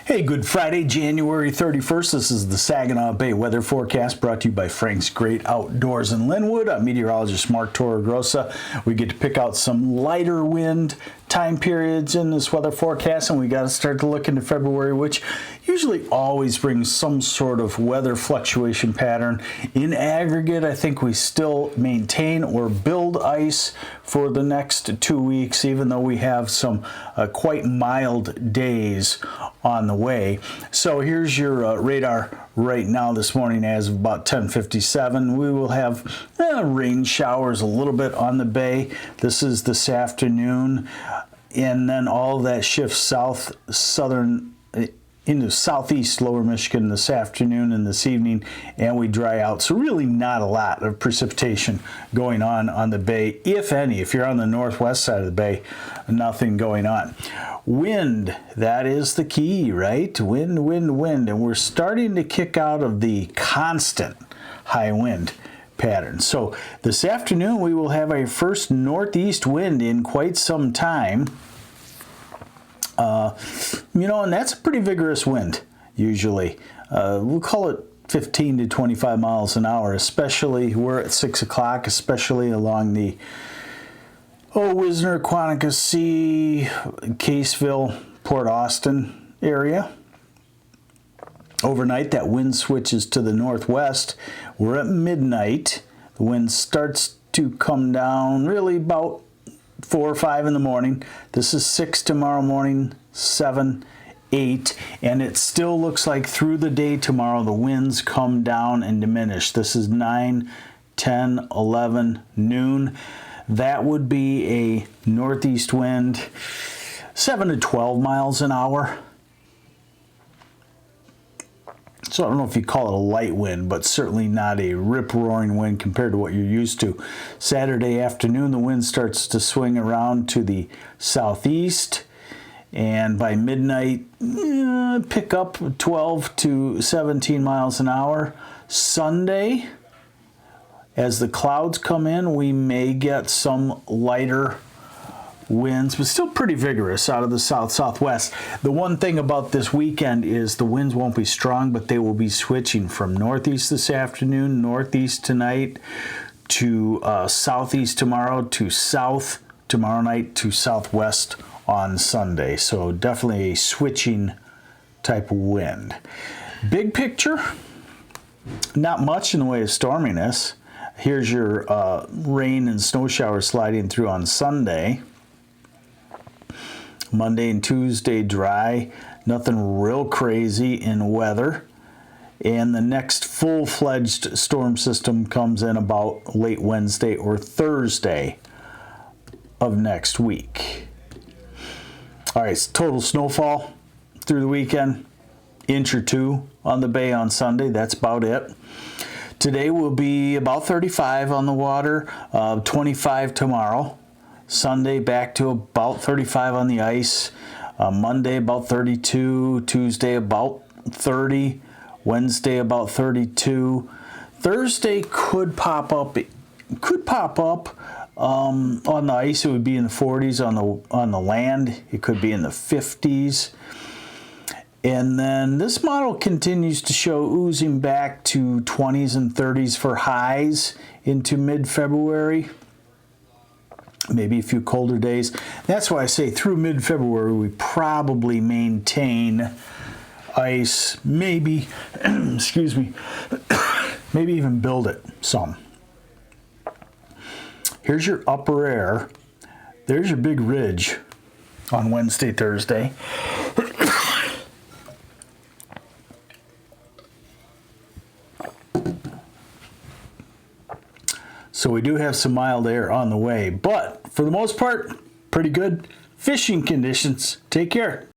Hey, good Friday, January 31st. This is the Saginaw Bay weather forecast brought to you by Frank's Great Outdoors in Linwood. I'm meteorologist Mark Torregrossa. We get to pick out some lighter wind time periods in this weather forecast, and we got to start to look into February, which usually always brings some sort of weather fluctuation pattern. In aggregate, I think we still maintain or build ice for the next 2 weeks, even though we have some quite mild days on the way. So here's your radar right now this morning as of about 10:57. We will have rain showers a little bit on the bay. This is this afternoon, and then all of that shifts southern into southeast lower Michigan this afternoon and this evening, and we dry out. So really not a lot of precipitation going on the bay, if any. If you're on the northwest side of the bay, nothing going on. Wind, that is the key, right? Wind, wind, wind. And we're starting to kick out of the constant high wind pattern. So this afternoon we will have our first northeast wind in quite some time. And that's a pretty vigorous wind, usually. We'll call it 15 to 25 miles an hour, especially, we're at 6 o'clock, especially along the Wisner, Quantico, Caseville, Port Austin area. Overnight, that wind switches to the northwest. We're at midnight. The wind starts to come down really about 4 or 5 in the morning. This is 6 tomorrow morning, 7, 8, and it still looks like through the day tomorrow the winds come down and diminish. This is 9, 10, 11, noon. That would be a northeast wind, 7 to 12 miles an hour. So I don't know if you call it a light wind, but certainly not a rip-roaring wind compared to what you're used to. Saturday afternoon, the wind starts to swing around to the southeast, and by midnight, pick up 12 to 17 miles an hour. Sunday, as the clouds come in, we may get some lighter winds, but still pretty vigorous out of the south-southwest. The one thing about this weekend is the winds won't be strong, but they will be switching from northeast this afternoon, northeast tonight, to southeast tomorrow, to south tomorrow night, to southwest on Sunday. So definitely a switching type of wind. Big picture, not much in the way of storminess. Here's your rain and snow showers sliding through on Sunday. Monday and Tuesday dry, nothing real crazy in weather. And the next full-fledged storm system comes in about late Wednesday or Thursday of next week. All right, total snowfall through the weekend, inch or two on the bay on Sunday. That's about it. Today will be about 35 on the water, 25 tomorrow. Sunday back to about 35 on the ice. Monday about 32. Tuesday about 30. Wednesday about 32. Thursday could pop up. On the ice. It would be in the 40s. On the land, it could be in the 50s. And then this model continues to show oozing back to 20s and 30s for highs into mid-February. Maybe a few colder days. That's why I say through mid-February we probably maintain ice, maybe, excuse me, maybe even build it some. Here's your upper air. There's your big ridge on Wednesday, Thursday. So we do have some mild air on the way, but for the most part, pretty good fishing conditions. Take care.